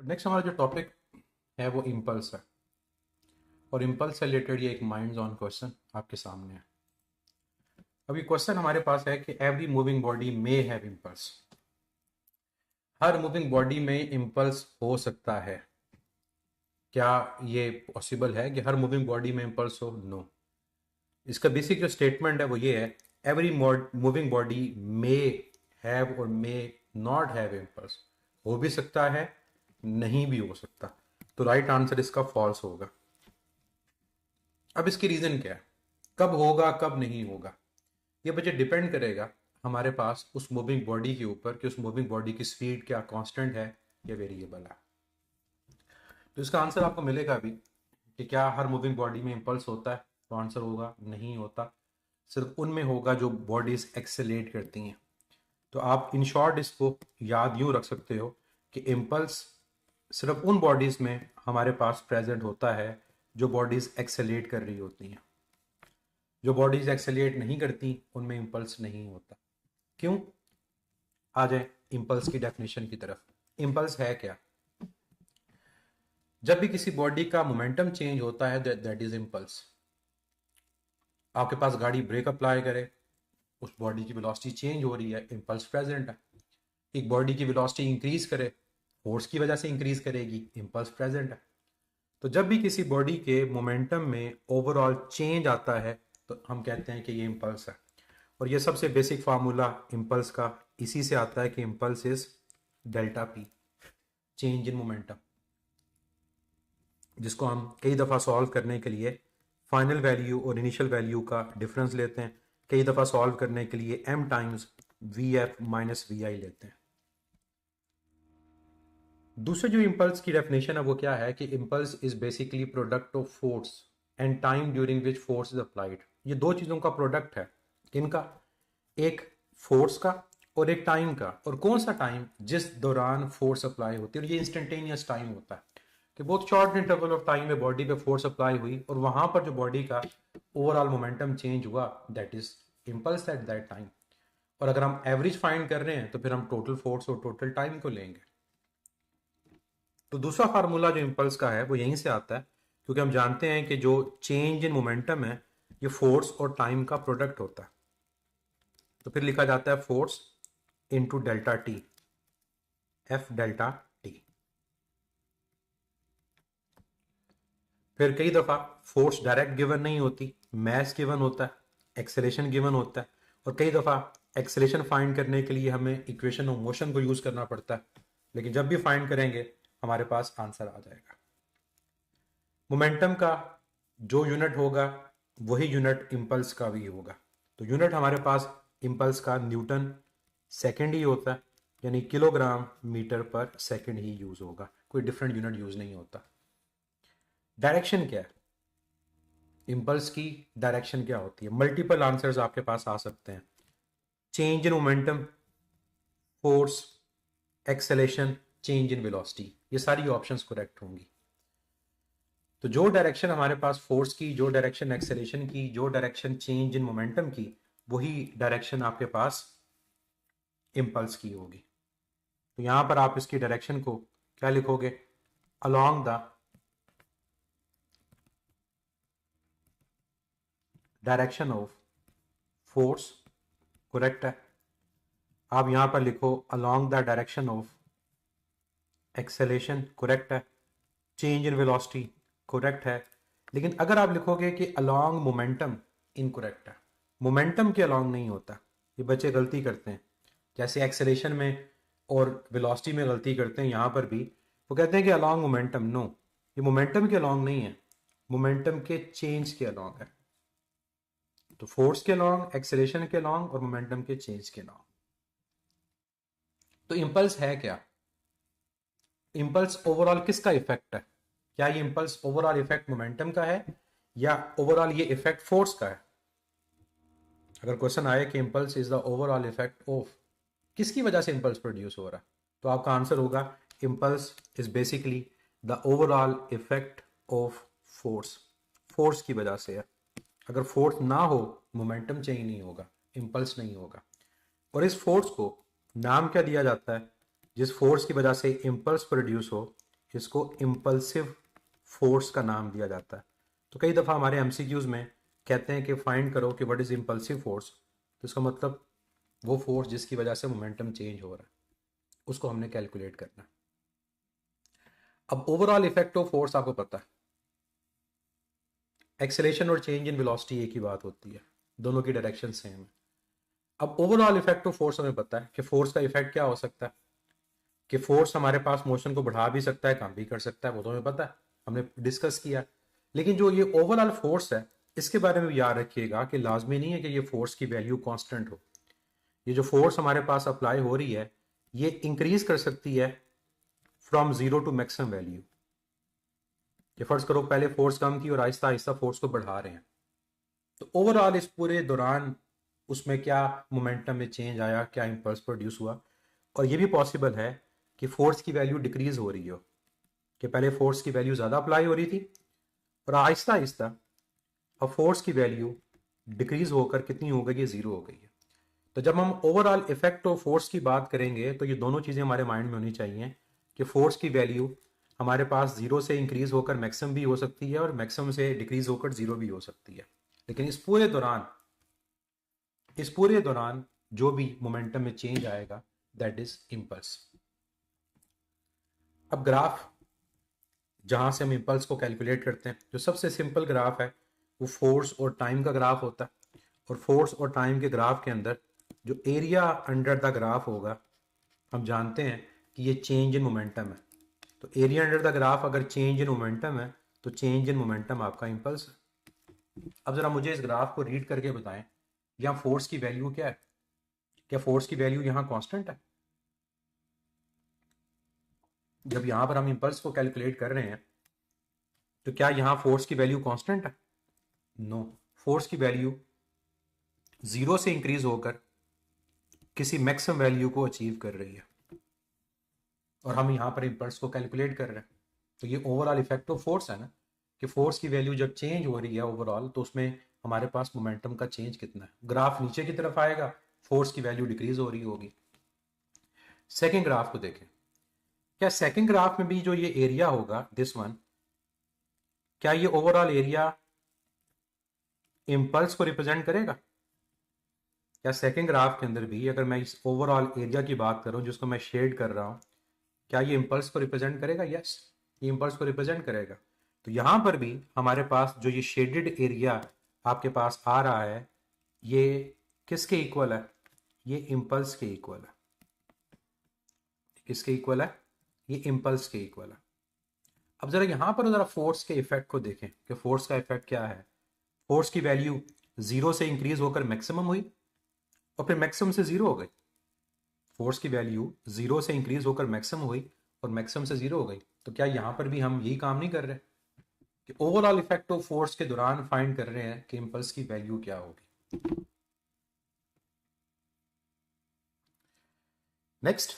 Next हमारा जो topic है वो इम्पल्स है, और इम्पल्स से रिलेटेड ये एक माइंड्स ऑन क्वेश्चन आपके सामने है। अभी क्वेश्चन हमारे पास है कि every moving body may have impulse. Her moving body में इम्पल्स हो सकता है। क्या ये पॉसिबल है कि हर मूविंग बॉडी में इम्पल्स हो? नो। इसका बेसिक जो स्टेटमेंट है वो ये है, every moving body may have और मे नॉट हैव इम्पल्स। हो भी सकता है, नहीं भी हो सकता। तो राइट आंसर इसका फॉल्स होगा। अब इसकी रीजन क्या है, कब होगा कब नहीं होगा, ये बच्चे डिपेंड करेगा हमारे पास उस मूविंग बॉडी के ऊपर कि उस मूविंग बॉडी की स्पीड क्या कांस्टेंट है या वेरिएबल है। तो इसका आंसर आपको मिलेगा अभी कि क्या हर मूविंग बॉडी में इम्पल्स होता है, तो आंसर होगा नहीं होता। सिर्फ उनमें होगा जो बॉडीज एक्सेलेरेट करती हैं। तो आप इन शॉर्ट इसको याद यूं रख सकते हो कि इम्पल्स सिर्फ उन बॉडीज में हमारे पास प्रेजेंट होता है जो बॉडीज एक्सेलेरेट कर रही होती हैं। जो बॉडीज एक्सेलेरेट नहीं करती उनमें इम्पल्स नहीं होता। क्यों? आ जाए इम्पल्स की डेफिनेशन की तरफ। इम्पल्स है क्या? जब भी किसी बॉडी का मोमेंटम चेंज होता है दैट इज इम्पल्स। आपके पास गाड़ी ब्रेक अप्लाई करे, उस बॉडी की वेलोसिटी चेंज हो रही है, इम्पल्स प्रेजेंट है। एक बॉडी की वेलोसिटी इंक्रीज करे, फोर्स की वजह से इंक्रीज करेगी, इम्पल्स प्रेजेंट है। तो जब भी किसी बॉडी के मोमेंटम में ओवरऑल चेंज आता है तो हम कहते हैं कि ये इम्पल्स है। और ये सबसे बेसिक फार्मूला इम्पल्स का इसी से आता है कि impulse is delta P, change in momentum, जिसको हम कई दफ़ा सॉल्व करने के लिए फाइनल वैल्यू और इनिशियल वैल्यू का डिफरेंस लेते हैं। कई दफ़ा सॉल्व करने के लिए m times V F minus V I लेते हैं। दूसरे जो इम्पल्स की डेफिनेशन है वो क्या है कि impulse is basically product of force and time during which force is applied. ये दो चीज़ों का प्रोडक्ट है। किनका? एक फोर्स का और एक टाइम का। और कौन सा टाइम? जिस दौरान फोर्स अप्लाई होती है। और ये इंस्टेंटेनियस टाइम होता है कि बहुत शॉर्ट इंटरवल ऑफ टाइम में बॉडी पे फोर्स अप्लाई हुई और वहां पर जो बॉडी का ओवरऑल मोमेंटम चेंज हुआ, that is impulse at that time. और अगर हम एवरेज फाइंड कर रहे हैं तो फिर हम टोटल फोर्स और टोटल टाइम को लेंगे। तो दूसरा फार्मूला जो इम्पल्स का है वो यहीं से आता है, क्योंकि हम जानते हैं कि जो चेंज इन मोमेंटम है ये फोर्स और टाइम का प्रोडक्ट होता है। तो फिर लिखा जाता है force into delta T, F delta T. फिर कई दफा फोर्स डायरेक्ट गिवन नहीं होती, मैस गिवन होता है, एक्सेलेरेशन गिवन होता है। और कई दफा एक्सेलेरेशन फाइंड करने के लिए हमें इक्वेशन ऑफ मोशन को यूज करना पड़ता है। लेकिन जब भी फाइंड करेंगे हमारे पास आंसर आ जाएगा। मोमेंटम का जो यूनिट होगा वही यूनिट इम्पल्स का भी होगा। तो यूनिट हमारे पास इम्पल्स का न्यूटन सेकेंड ही होता है, यानी किलोग्राम मीटर पर सेकेंड ही यूज होगा, कोई डिफरेंट यूनिट यूज नहीं होता। डायरेक्शन क्या है? इम्पल्स की डायरेक्शन क्या होती है? मल्टीपल आंसर्स आपके पास आ सकते हैं। Change in momentum, force, acceleration, change in velocity, ये सारी ऑप्शंस करेक्ट होंगी। तो जो डायरेक्शन हमारे पास फोर्स की, जो डायरेक्शन एक्सेलेरेशन की, जो डायरेक्शन चेंज इन मोमेंटम की, वही डायरेक्शन आपके पास इम्पल्स की होगी। तो यहां पर आप इसकी डायरेक्शन को क्या लिखोगे? Along the direction of force, correct है। आप यहां पर लिखो along the direction of acceleration, correct है। चेंज इन वेलोसिटी, करेक्ट है। लेकिन अगर आप लिखोगे कि अलोंग मोमेंटम, इनकरेक्ट है। मोमेंटम के अलोंग नहीं होता, ये बच्चे गलती करते हैं। जैसे एक्सेलेरेशन में और वेलोसिटी में गलती करते हैं, यहां पर भी वो कहते हैं कि अलोंग मोमेंटम। नो, ये मोमेंटम के अलोंग नहीं है, मोमेंटम के चेंज के अलोंग है। तो फोर्स के अलोंग, एक्सेलेरेशन के अलोंग और मोमेंटम के चेंज के अलोंग। तो इंपल्स है क्या? इंपल्स ओवरऑल किसका इफेक्ट है? क्या ये इंपल्स ओवरऑल इफेक्ट मोमेंटम का है या ओवरऑल ये इफेक्ट फोर्स का है? अगर क्वेश्चन आए कि impulse is the overall effect of, किसकी वजह से इंपल्स प्रोड्यूस हो रहा है, तो आपका आंसर होगा impulse is basically the overall effect of force. Force की वजह से है। अगर फोर्स ना हो मोमेंटम चेंज नहीं होगा, इंपल्स नहीं होगा। और इस फोर्स को नाम क्या दिया जाता है जिस फोर्स की वजह से इंपल्स प्रोड्यूस हो? इसको इम्पल्सिव फोर्स का नाम दिया जाता है। तो कई दफ़ा हमारे एमसीक्यूज में कहते हैं कि फाइंड करो कि व्हाट इज़ इम्पल्सिव फोर्स, तो इसका मतलब वो फोर्स जिसकी वजह से मोमेंटम चेंज हो रहा है उसको हमने कैलकुलेट करना है। अब ओवरऑल इफेक्ट ऑफ फोर्स आपको पता है, एक्सेलेरेशन और चेंज इन वेलोसिटी एक ही बात होती है, दोनों की डायरेक्शन सेम है। अब ओवरऑल इफेक्ट ऑफ फोर्स हमें पता है कि फोर्स का इफेक्ट क्या हो सकता है, कि फोर्स हमारे पास मोशन को बढ़ा भी सकता है, कम भी कर सकता है, वो तो हमें पता है, हमने डिस्कस किया। लेकिन जो ये ओवरऑल फोर्स है इसके बारे में याद रखिएगा कि लाजमी नहीं है कि ये फोर्स की वैल्यू कांस्टेंट हो। ये जो फोर्स हमारे पास अप्लाई हो रही है ये इंक्रीज कर सकती है from zero to maximum value. ये फर्ज करो पहले फोर्स कम थी और आहिस्ता आहिस्ता फोर्स को बढ़ा रहे हैं, तो ओवरऑल इस पूरे दौरान उसमें क्या मोमेंटम में चेंज आया, क्या इंपल्स प्रोड्यूस हुआ। और ये भी पॉसिबल है कि फोर्स की वैल्यू डिक्रीज हो रही हो, कि पहले फोर्स की वैल्यू ज़्यादा अप्लाई हो रही थी और आहिस्ता आहिस्ता अब फोर्स की वैल्यू डिक्रीज होकर कितनी हो गई है, ज़ीरो हो गई है। तो जब हम ओवरऑल इफेक्ट ऑफ फोर्स की बात करेंगे तो ये दोनों चीज़ें हमारे माइंड में होनी चाहिए कि फोर्स की वैल्यू हमारे पास जीरो से इंक्रीज होकर मैक्सिमम भी हो सकती है और मैक्सिमम से डिक्रीज होकर जीरो भी हो सकती है। लेकिन इस पूरे दौरान जो भी मोमेंटम में चेंज आएगा दैट इज इम्पल्स। अब ग्राफ जहां से हम इम्पल्स को कैलकुलेट करते हैं, जो सबसे सिंपल ग्राफ है वो फोर्स और टाइम का ग्राफ होता है। और फोर्स और टाइम के ग्राफ के अंदर जो एरिया अंडर द ग्राफ होगा, हम जानते हैं कि ये चेंज इन मोमेंटम है। तो एरिया अंडर द ग्राफ अगर चेंज इन मोमेंटम है तो चेंज इन मोमेंटम आपका इम्पल्स है। अब जरा मुझे इस ग्राफ को रीड करके बताएं, यहाँ फोर्स की वैल्यू क्या है? क्या फोर्स की वैल्यू यहाँ कांस्टेंट है? जब यहां पर हम इम्पल्स को कैलकुलेट कर रहे हैं तो क्या यहाँ फोर्स की वैल्यू कांस्टेंट है? नो, फोर्स की वैल्यू जीरो से इंक्रीज होकर किसी मैक्सिमम वैल्यू को अचीव कर रही है और हम यहाँ पर इम्पल्स को कैलकुलेट कर रहे हैं। तो ये ओवरऑल इफेक्ट ऑफ फोर्स है ना, कि फोर्स की वैल्यू जब चेंज हो रही है ओवरऑल तो उसमें हमारे पास मोमेंटम का चेंज कितना है। ग्राफ नीचे की तरफ आएगा, फोर्स की वैल्यू डिक्रीज हो रही होगी। सेकेंड ग्राफ को देखें, क्या सेकेंड ग्राफ में भी जो ये एरिया होगा दिस वन, क्या ये ओवरऑल एरिया इम्पल्स को रिप्रेजेंट करेगा? क्या सेकेंड ग्राफ के अंदर भी अगर मैं इस ओवरऑल एरिया की बात करूं जिसको मैं शेड कर रहा हूं, क्या ये इम्पल्स को रिप्रेजेंट करेगा? यस, ये इम्पल्स को रिप्रेजेंट करेगा। तो यहां पर भी हमारे पास जो ये शेडेड एरिया आपके पास आ रहा है ये किसके इक्वल है? ये इम्पल्स के इक्वल है। किसके इक्वल है? ये इम्पल्स के इक्वल है। अब जरा यहां पर जरा फोर्स के इफेक्ट को देखें कि फोर्स का इफेक्ट क्या है। फोर्स की वैल्यू जीरो से इंक्रीज होकर मैक्सिमम हुई और फिर मैक्सिमम से जीरो हो गई। फोर्स की वैल्यू जीरो से इंक्रीज होकर मैक्सिमम हुई और मैक्सिमम से जीरो हो गई। तो क्या यहां पर भी हम यही काम नहीं कर रहे कि ओवरऑल इफेक्ट ऑफ फोर्स के दौरान फाइंड कर रहे हैं कि इम्पल्स की वैल्यू क्या होगी? नेक्स्ट,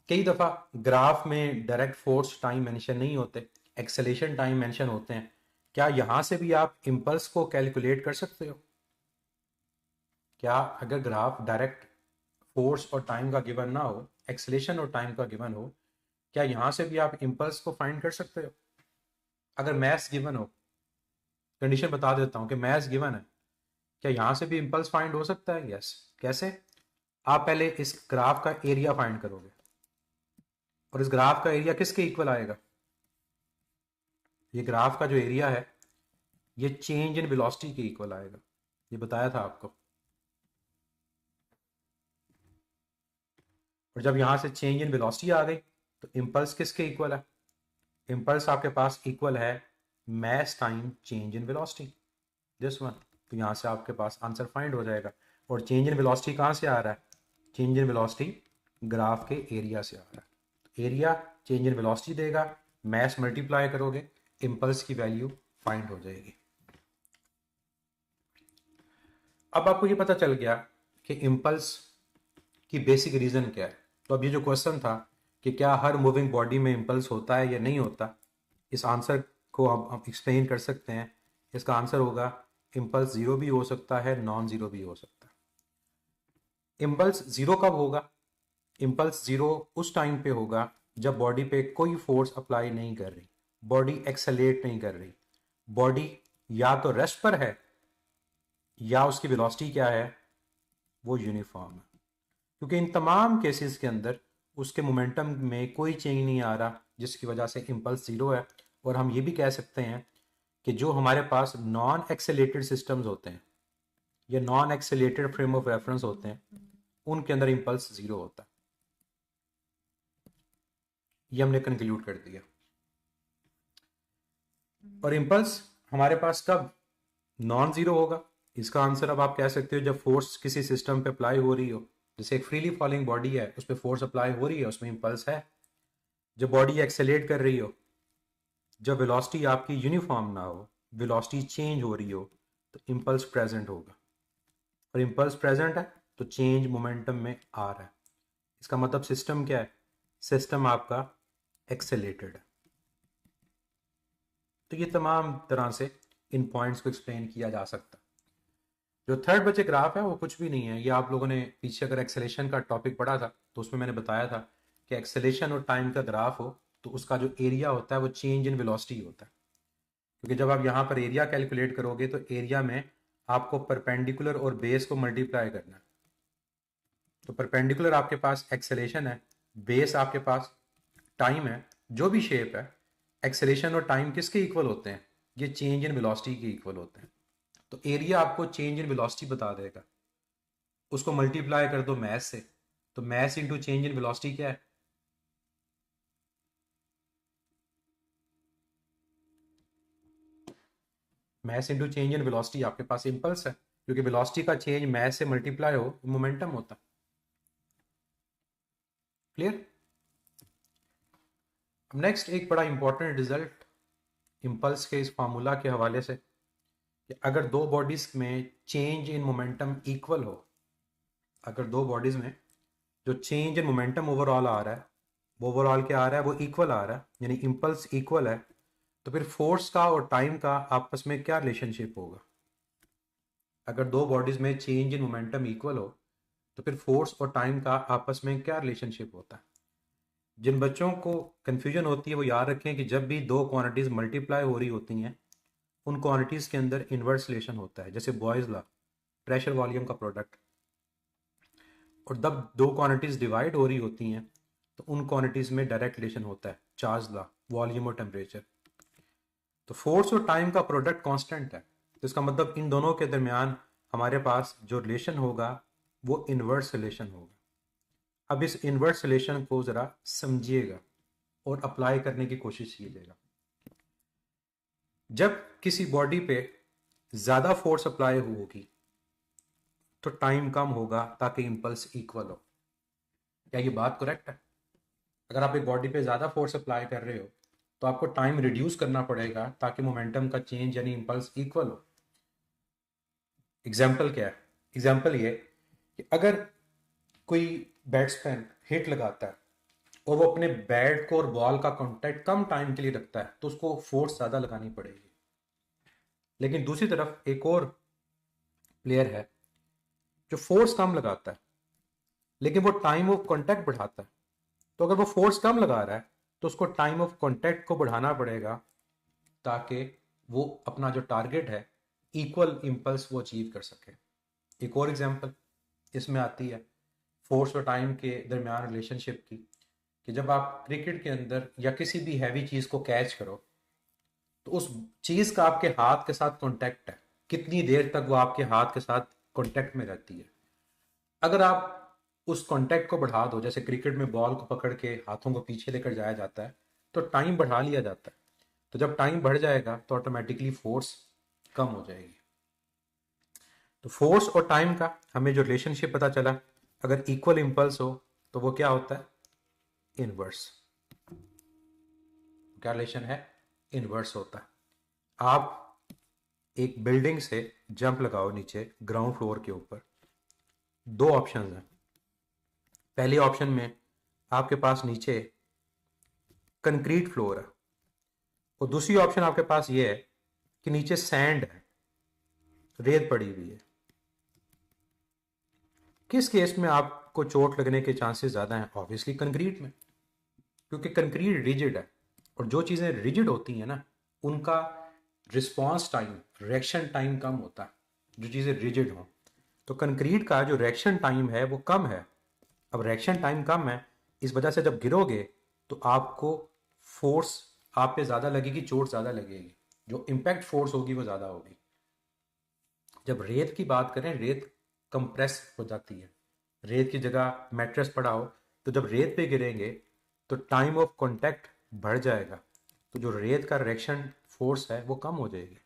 कई दफा ग्राफ में डायरेक्ट फोर्स टाइम मेंशन नहीं होते, एक्सेलेरेशन टाइम मेंशन होते हैं। क्या यहां से भी आप इम्पल्स को कैलकुलेट कर सकते हो? क्या अगर ग्राफ डायरेक्ट फोर्स और टाइम का गिवन ना हो, एक्सेलेरेशन और टाइम का गिवन हो, क्या यहां से भी आप इम्पल्स को फाइंड कर सकते हो? अगर मैथ्स गिवन हो, कंडीशन बता देता हूं कि मैथ्स गिवन है, क्या यहां से भी इम्पल्स फाइंड हो सकता है? यस। कैसे? आप पहले इस ग्राफ का एरिया फाइंड करोगे और इस ग्राफ का एरिया किसके इक्वल आएगा? ये ग्राफ का जो एरिया है ये चेंज इन वेलोसिटी के इक्वल आएगा, ये बताया था आपको। और जब यहां से चेंज इन वेलोसिटी आ गई तो इम्पल्स किसके इक्वल है? इम्पल्स आपके पास इक्वल है मास time change in velocity, this one. तो यहां से आपके पास आंसर फाइंड हो जाएगा। और चेंज इन वेलोसिटी कहां से आ रहा है? चेंज इन वेलोसिटी ग्राफ के एरिया से आ रहा है। एरिया चेंज इन वेलोसिटी देगा, मास मल्टीप्लाई करोगे, इम्पल्स की वैल्यू फाइंड हो जाएगी। अब आपको ये पता चल गया कि इम्पल्स की बेसिक रीजन क्या है। तो अब ये जो क्वेश्चन था कि क्या हर मूविंग बॉडी में इम्पल्स होता है या नहीं होता, इस आंसर को हम एक्सप्लेन कर सकते हैं। इसका आंसर होगा इम्पल्स जीरो भी हो सकता है, नॉन जीरो भी हो सकता है। इम्पल्स जीरो कब होगा? इम्पल्स जीरो उस टाइम पे होगा जब बॉडी पे कोई फोर्स अप्लाई नहीं कर रही, बॉडी एक्सेलेरेट नहीं कर रही, बॉडी या तो रेस्ट पर है या उसकी वेलोसिटी क्या है, वो यूनिफॉर्म है। क्योंकि इन तमाम केसेस के अंदर उसके मोमेंटम में कोई चेंज नहीं आ रहा, जिसकी वजह से इम्पल्स जीरो है। और हम ये भी कह सकते हैं कि जो हमारे पास नॉन एक्सेलेटेड सिस्टम्स होते हैं या non accelerated frame of reference होते हैं, उनके अंदर इम्पल्स जीरो होता है। ये हमने कंक्लूड कर दिया। और इम्पल्स हमारे पास कब नॉन जीरो होगा? इसका आंसर अब आप कह सकते हो जब फोर्स किसी सिस्टम पे अप्लाई हो रही हो। जैसे एक फ्रीली फॉलिंग बॉडी है, उस पर फोर्स अप्लाई हो रही है, उसमें इम्पल्स है। जब बॉडी एक्सेलेरेट कर रही हो, जब वेलोसिटी आपकी यूनिफॉर्म ना हो, वेलोसिटी चेंज हो रही हो, तो इम्पल्स प्रेजेंट होगा। और इम्पल्स प्रेजेंट है तो चेंज मोमेंटम में आ रहा है। इसका मतलब सिस्टम क्या है? सिस्टम आपका एक्सेलेटेड है। तो ये तमाम तरह से इन पॉइंट्स को एक्सप्लेन किया जा सकता है। जो थर्ड बचे ग्राफ है वो कुछ भी नहीं है। ये आप लोगों ने पीछे अगर एक्सेलेशन का टॉपिक पढ़ा था तो उसमें मैंने बताया था कि एक्सेलेशन और टाइम का ग्राफ हो तो उसका जो एरिया होता है वो चेंज इन वेलोसिटी होता है। क्योंकि जब आप यहाँ पर एरिया कैलकुलेट करोगे तो एरिया में आपको परपेंडिकुलर और बेस को मल्टीप्लाई करना है। तो परपेंडिकुलर आपके पास एक्सेलेशन है, बेस आपके पास टाइम है। जो भी शेप है, एक्सेलेशन और टाइम किसके इक्वल होते हैं? ये चेंज इन वेलोसिटी के इक्वल होते हैं। तो एरिया आपको चेंज इन वेलोसिटी बता देगा। उसको मल्टीप्लाई कर दो मैथ से, तो math into change in velocity क्या है? Math into change in velocity आपके पास इंपल्स है, क्योंकि वेलोसिटी का चेंज मैथ से मल्टीप्लाई हो मोमेंटम होता है। क्लियर? अब नेक्स्ट एक बड़ा इंपॉर्टेंट रिजल्ट इंपल्स के इस फार्मूला के हवाले से कि अगर दो बॉडीज में चेंज इन मोमेंटम इक्वल हो, अगर दो बॉडीज में जो चेंज इन मोमेंटम ओवरऑल आ रहा है, वो ओवरऑल क्या आ रहा है? वो इक्वल आ रहा है, यानी इंपल्स इक्वल है, तो फिर फोर्स का और टाइम का आपस में क्या रिलेशनशिप होगा? अगर दो बॉडीज में चेंज इन मोमेंटम इक्वल हो तो फिर फोर्स और टाइम का आपस में क्या रिलेशनशिप होता है? जिन बच्चों को कंफ्यूजन होती है वो याद रखें कि जब भी दो क्वांटिटीज मल्टीप्लाई हो रही होती हैं, उन क्वांटिटीज के अंदर इन्वर्स रिलेशन होता है। जैसे बॉयज लॉ, प्रेशर वॉल्यूम का प्रोडक्ट। और जब दो क्वांटिटीज डिवाइड हो रही होती हैं तो उन क्वांटिटीज में डायरेक्ट रिलेशन होता है, चार्ज लॉ, वॉल्यूम और टेम्परेचर। तो फोर्स और टाइम का प्रोडक्ट कांस्टेंट है, तो इसका मतलब इन दोनों के दरमियान हमारे पास जो रिलेशन होगा वो इन्वर्स रिलेशन होगा। अब इस इन्वर्स रिलेशन को ज़रा समझिएगा और अप्लाई करने की कोशिश कीजिएगा। जब किसी बॉडी पे ज़्यादा फोर्स अप्लाई होगी तो टाइम कम होगा ताकि इंपल्स इक्वल हो। क्या ये बात करेक्ट है? अगर आप एक बॉडी पे ज़्यादा फोर्स अप्लाई कर रहे हो तो आपको टाइम रिड्यूस करना पड़ेगा ताकि मोमेंटम का चेंज यानी इंपल्स इक्वल हो। एग्जाम्पल क्या है? एग्जाम्पल ये कि अगर कोई बैट्समैन हिट लगाता है और वो अपने बैट को और बॉल का कांटेक्ट कम टाइम के लिए रखता है तो उसको फोर्स ज़्यादा लगानी पड़ेगी। लेकिन दूसरी तरफ एक और प्लेयर है जो फोर्स कम लगाता है लेकिन वो टाइम ऑफ कांटेक्ट बढ़ाता है। तो अगर वो फोर्स कम लगा रहा है तो उसको टाइम ऑफ कांटेक्ट को बढ़ाना पड़ेगा ताकि वो अपना जो टारगेट है, इक्वल इंपल्स, वो अचीव कर सके। एक और एग्जांपल इसमें आती है फोर्स और टाइम के दरमियान रिलेशनशिप की, कि जब आप क्रिकेट के अंदर या किसी भी हैवी चीज़ को कैच करो तो उस चीज़ का आपके हाथ के साथ कांटेक्ट है, कितनी देर तक वो आपके हाथ के साथ कांटेक्ट में रहती है। अगर आप उस कांटेक्ट को बढ़ा दो, जैसे क्रिकेट में बॉल को पकड़ के हाथों को पीछे लेकर जाया जाता है तो टाइम बढ़ा लिया जाता है। तो जब टाइम बढ़ जाएगा तो ऑटोमेटिकली फोर्स कम हो जाएगी। तो फोर्स और टाइम का हमें जो रिलेशनशिप पता चला, अगर इक्वल इंपल्स हो तो वो क्या होता है? इनवर्स। क्या रिलेशन है? इनवर्स होता है। आप एक बिल्डिंग से जंप लगाओ नीचे ग्राउंड फ्लोर के ऊपर, दो ऑप्शन हैं। पहले ऑप्शन में आपके पास नीचे कंक्रीट फ्लोर है और दूसरी ऑप्शन आपके पास ये है कि नीचे सैंड है, रेत पड़ी हुई है। किस केस में आपको चोट लगने के चांसेस ज्यादा हैं? ऑब्वियसली कंक्रीट में। क्योंकि कंक्रीट रिजिड है, और जो चीज़ें रिजिड होती हैं ना, उनका रिस्पॉन्स टाइम, रिएक्शन टाइम कम होता है, जो चीज़ें रिजिड हों। तो कंक्रीट का जो रिएक्शन टाइम है वो कम है। अब रिएक्शन टाइम कम है, इस वजह से जब गिरोगे तो आपको फोर्स आप पे ज़्यादा लगेगी, चोट ज़्यादा लगेगी, जो इम्पैक्ट फोर्स होगी वो ज़्यादा होगी। जब रेत की बात करें, रेत कंप्रेस हो जाती है, रेत की जगह मैट्रेस पड़ा हो, तो जब रेत पे गिरेंगे तो टाइम ऑफ कांटेक्ट बढ़ जाएगा, तो जो रेत का रिएक्शन फोर्स है वो कम हो जाएगी।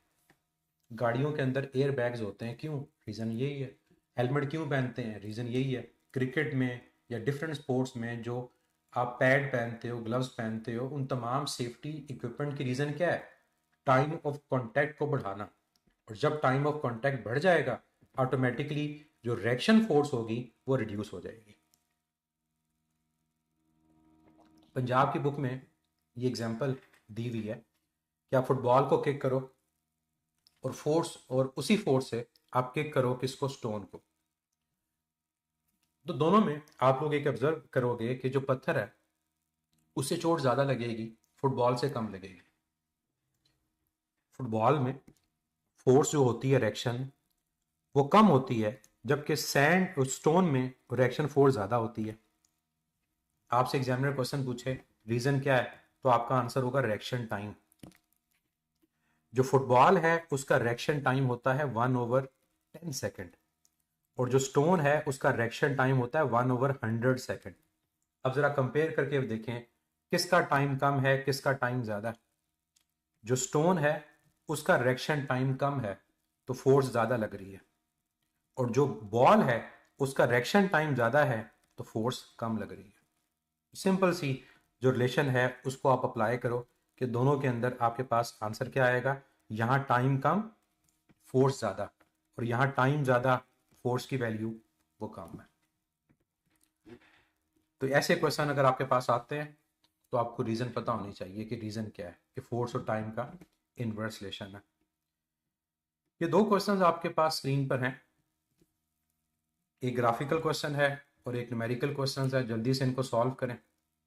गाड़ियों के अंदर एयर बैग्स होते हैं, क्यों? रीज़न यही है। हेलमेट क्यों पहनते हैं? रीज़न यही है। क्रिकेट में या डिफरेंट स्पोर्ट्स में जो आप पैड पहनते हो, ग्लव्स पहनते हो, उन तमाम सेफ्टी इक्विपमेंट की रीज़न क्या है? टाइम ऑफ कांटेक्ट को बढ़ाना। और जब टाइम ऑफ कांटेक्ट बढ़ जाएगा, ऑटोमेटिकली जो रिएक्शन फोर्स होगी वो रिड्यूस हो जाएगी। पंजाब की बुक में ये एग्जांपल दी हुई है कि आप फुटबॉल को किक करो और फोर्स, और उसी फोर्स से आप किक करो किसको? स्टोन को। तो दोनों में आप लोग एक ऑब्जर्व करोगे कि जो पत्थर है उससे चोट ज़्यादा लगेगी, फुटबॉल से कम लगेगी। फुटबॉल में फोर्स जो होती है, रिएक्शन, वो कम होती है, जबकि सैंड स्टोन में रिएक्शन फोर्स ज़्यादा होती है। आपसे एग्जामिनर क्वेश्चन पूछे रीज़न क्या है, तो आपका आंसर होगा रिएक्शन टाइम। जो फुटबॉल है उसका रिएक्शन टाइम होता है 1/10 सेकेंड, और जो स्टोन है उसका रिएक्शन टाइम होता है 1/100 सेकेंड। अब जरा कंपेयर करके देखें किसका टाइम कम है, किसका टाइम ज्यादा है। जो स्टोन है उसका रिएक्शन टाइम कम है, तो फोर्स ज्यादा लग रही है, और जो बॉल है उसका रिएक्शन टाइम ज्यादा है, तो फोर्स कम लग रही है। सिंपल सी जो रिलेशन है उसको आप अप्लाई करो कि दोनों के अंदर आपके पास आंसर क्या आएगा। यहाँ टाइम कम, फोर्स ज़्यादा, और यहाँ टाइम ज़्यादा, फोर्स की वैल्यू वो कम है। तो ऐसे क्वेश्चन अगर आपके पास आते हैं तो आपको रीज़न पता होनी चाहिए कि रीज़न क्या है, कि फोर्स और टाइम का इनवर्स रिलेशन है। ये दो क्वेश्चंस आपके पास स्क्रीन पर हैं, एक ग्राफिकल क्वेश्चन है और एक न्यूमेरिकल क्वेश्चन है। जल्दी से इनको सॉल्व करें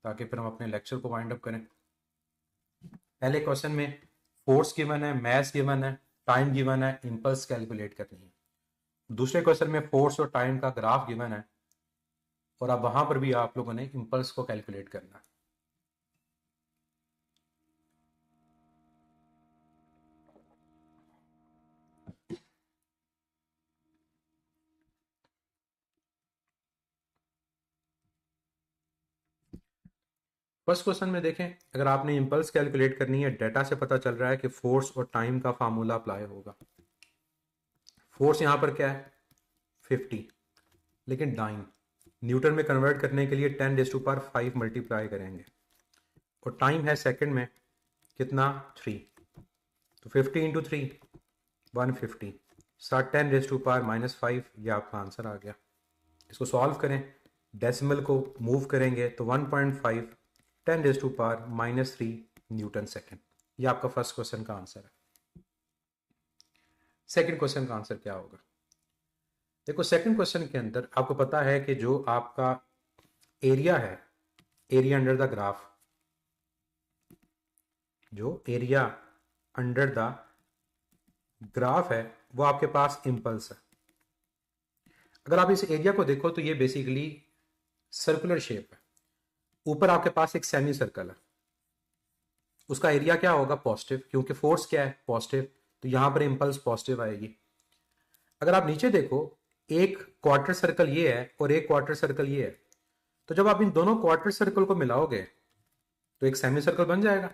ताकि फिर हम अपने लेक्चर को वाइंड अप करें। पहले क्वेश्चन में फोर्स गिवन है, मैस गिवन है, टाइम गिवन है, इंपल्स कैलकुलेट करनी है। दूसरे क्वेश्चन में फोर्स और टाइम का ग्राफ गिवन है, और अब वहां पर भी आप लोगों ने इंपल्स को कैलकुलेट करना है। फर्स्ट क्वेश्चन में देखें, अगर आपने इंपल्स कैलकुलेट करनी है, डाटा से पता चल रहा है कि फोर्स और टाइम का फार्मूला अप्लाई होगा। फोर्स यहां पर क्या है? 50, लेकिन टाइम न्यूटन में कन्वर्ट करने के लिए 10⁵ मल्टीप्लाई करेंगे, और टाइम है सेकंड में कितना? 3। तो 50 इंटू 3 150, 10⁻⁻5, ये आपका आंसर आ गया। इसको सॉल्व करें, डेसिमल को मूव करेंगे तो 1.5 10⁻⁻3 न्यूटन सेकेंड। ये आपका फर्स्ट क्वेश्चन का आंसर है। सेकंड क्वेश्चन का आंसर क्या होगा? देखो, सेकंड क्वेश्चन के अंदर आपको पता है कि जो आपका एरिया है, एरिया अंडर द ग्राफ, जो एरिया अंडर द ग्राफ है वो आपके पास इंपल्स है। अगर आप इस एरिया को देखो तो ये बेसिकली सर्कुलर शेप है। ऊपर आपके पास एक सेमी सर्कल है, उसका एरिया क्या होगा? पॉजिटिव, क्योंकि फोर्स क्या है? पॉजिटिव, तो यहां पर इंपल्स पॉजिटिव आएगी। अगर आप नीचे देखो, एक क्वार्टर सर्कल ये है और एक क्वार्टर सर्कल ये है, तो जब आप इन दोनों क्वार्टर सर्कल को मिलाओगे तो एक सेमी सर्कल बन जाएगा,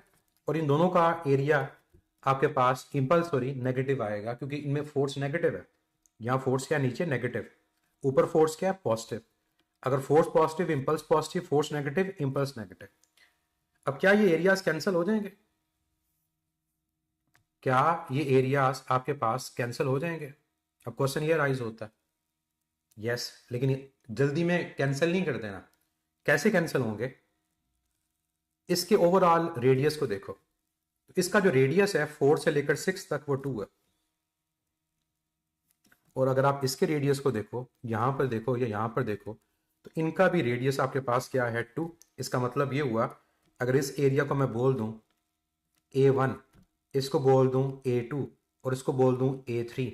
और इन दोनों का एरिया आपके पास इंपल्स सॉरी नेगेटिव आएगा, क्योंकि इनमें फोर्स नेगेटिव है। यहाँ फोर्स क्या? नीचे नेगेटिव, ऊपर फोर्स क्या है? पॉजिटिव। अगर force positive, impulse positive, force negative, impulse negative. अब क्या ये एरियाज कैंसिल हो जाएंगे? क्या ये एरियाज आपके पास कैंसिल हो जाएंगे? अब क्वेश्चन ये राइज होता है, यस, लेकिन जल्दी में कैंसिल नहीं कर देना। कैसे कैंसिल होंगे? इसके ओवरऑल रेडियस को देखो, तो इसका जो रेडियस है 4 से लेकर 6 तक वो 2 है, और अगर आप इसके रेडियस को देखो, यहां पर देखो या यहां पर देखो, तो इनका भी रेडियस आपके पास क्या है? 2। इसका मतलब ये हुआ अगर इस एरिया को मैं बोल दूं A1, इसको बोल दूं A2 और इसको बोल दूं A3,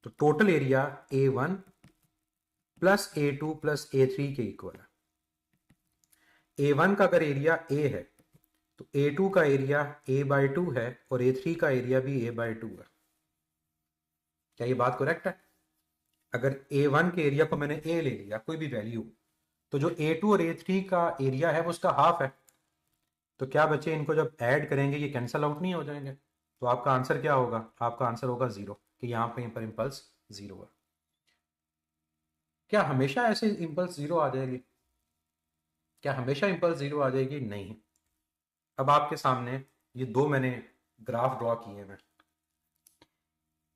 तो total area A1 plus A2 plus A3 के इक्वल है। A1 का अगर एरिया A है तो A2 का एरिया A/2 है और A3 का एरिया भी A/2 है। क्या ये बात करेक्ट है? अगर A1 के एरिया को मैंने A ले लिया कोई भी वैल्यू, तो जो A2 और A3 का एरिया है वो उसका हाफ है। तो क्या बच्चे, इनको जब ऐड करेंगे ये कैंसल आउट नहीं हो जाएंगे? तो आपका आंसर क्या होगा? आपका आंसर होगा 0, कि यहाँ पर इम्पल्स 0 है। क्या हमेशा ऐसे इम्पल्स 0 आ जाएगी? क्या हमेशा इम्पल्स 0 आ जाएगी? नहीं। अब आपके सामने ये दो मैंने ग्राफ ड्रॉ किए हैं,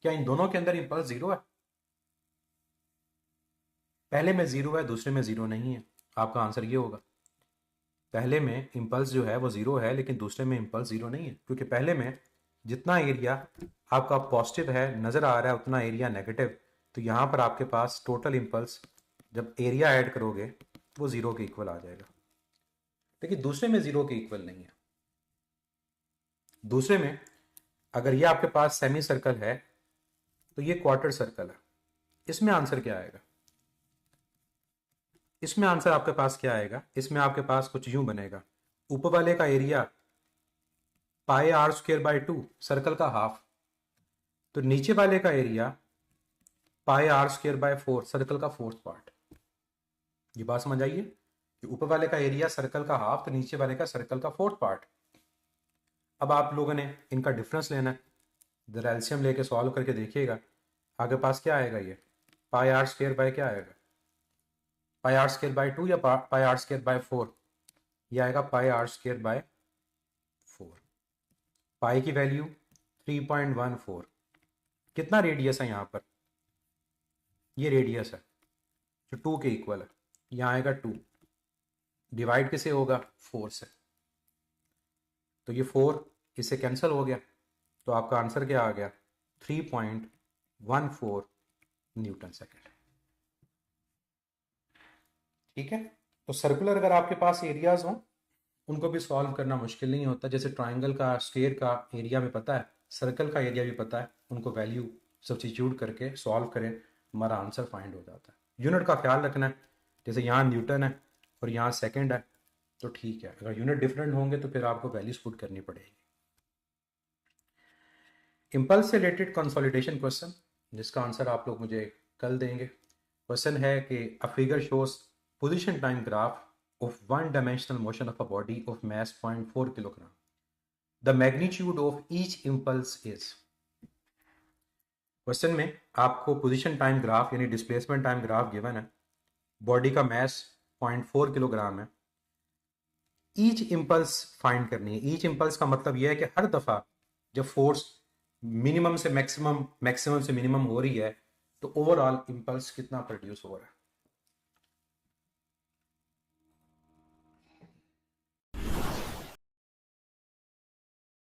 क्या इन दोनों के अंदर इम्पल्स 0 है? पहले में 0 है, दूसरे में 0 नहीं है। आपका आंसर ये होगा, पहले में इम्पल्स जो है वो 0 है लेकिन दूसरे में इम्पल्स 0 नहीं है, क्योंकि पहले में जितना एरिया आपका पॉजिटिव है नज़र आ रहा है उतना एरिया नेगेटिव, तो यहाँ पर आपके पास टोटल इम्पल्स जब एरिया ऐड करोगे वो 0 के इक्वल आ जाएगा। लेकिन दूसरे में 0 के इक्वल नहीं है। दूसरे में अगर ये आपके पास सेमी सर्कल है तो ये क्वार्टर सर्कल है। इसमें आंसर क्या आएगा? इसमें आंसर आपके पास क्या आएगा? इसमें आपके पास कुछ यूं बनेगा, ऊपर वाले का एरिया πr²/2 सर्कल का हाफ, तो नीचे वाले का एरिया πr²/4 सर्कल का फोर्थ पार्ट। ये बात समझ आइए कि ऊपर वाले का एरिया सर्कल का हाफ तो नीचे वाले का सर्कल का फोर्थ पार्ट। अब आप लोगों ने इनका डिफरेंस लेना है, जरा एलसीएम लेके सॉल्व करके देखिएगा आपके पास क्या आएगा। ये πr² क्या आएगा? πr²/2 या πr²/4? ये आएगा πr²/4। पाई की वैल्यू 3.14। कितना रेडियस है यहाँ पर? ये रेडियस है जो 2 के इक्वल है। यहाँ आएगा 2, डिवाइड किसे होगा? 4 से, तो ये 4 इससे कैंसिल हो गया, तो आपका आंसर क्या आ गया? 3.14 न्यूटन सेकेंड। ठीक है, तो सर्कुलर अगर आपके पास एरियाज हों उनको भी सॉल्व करना मुश्किल नहीं होता। जैसे ट्राइंगल का स्फीयर का एरिया में पता है, सर्कल का एरिया भी पता है, उनको वैल्यू सब्स्टिट्यूट करके सॉल्व करें, हमारा आंसर फाइंड हो जाता है। यूनिट का ख्याल रखना है, जैसे यहाँ न्यूटन है और यहाँ सेकेंड है तो ठीक है, अगर यूनिट डिफरेंट होंगे तो फिर आपको वैल्यूज पुट करनी पड़ेगी। इम्पल्स से रिलेटेड कंसोलिडेशन क्वेश्चन, जिसका आंसर आप लोग मुझे कल देंगे। क्वेश्चन है कि a figure shows position time graph of one dimensional motion of a body of mass 0.4 kilogram. The magnitude of each impulse is. Question में आपको पोजीशन टाइम ग्राफ यानी डिस्प्लेसमेंट टाइम ग्राफ गिवन है, body का मास 0.4 kilogram है, each impulse find करनी है। Each impulse का मतलब यह है कि हर दफ़ा जब फोर्स मिनिमम से मैक्सिमम, मैक्सिमम से मिनिमम हो रही है तो ओवरऑल इम्पल्स कितना प्रोड्यूस हो रहा है।